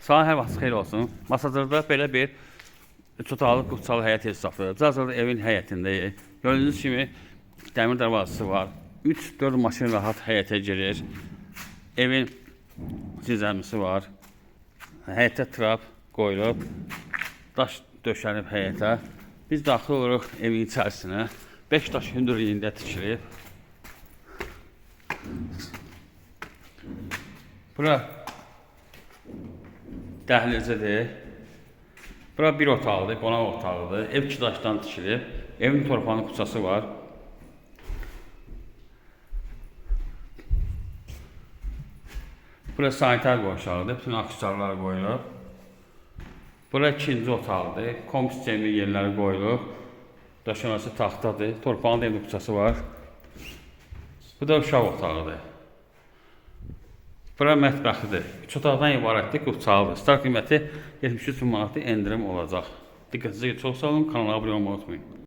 Sağ hər vaxt xeyir olsun. Masazırda belə bir üç otaqlı qutsalı həyət ev saxlayır. Hazırda evin həyətindəyik. Gördüyünüz kimi dəmir darvazası var. 3-4 maşın rahat həyətə girir. Evin zizəmisi var. Həyətə trap qoyulub. Daş döşənib həyətə. Biz daxil oluruq evin içərisinə. 5 daş hündürlüyündə tikilib. Bura dəhlizədir. Bura bir otaqdır, qonaq otağıdır. Ev 2 daşdan tikilib. Evin torpağının kutsası var. Bura sanitar qonşağıdır. Bütün aksesuarlar qoyulub. Bura ikinci otaqdır. Komp sistemi yerləri qoyulub. Döşəməsi taxtadır. Torpağın evin kutsası var. Bu da uşaq otağıdır. Bura mətbəxidir. 3 otaqdan ibarətdir, qutsalıdır. Start qiyməti 73 min manatı endirim olacaq. Diqqətinizə çox sağ olun, kanala abunə olmayı unutmayın.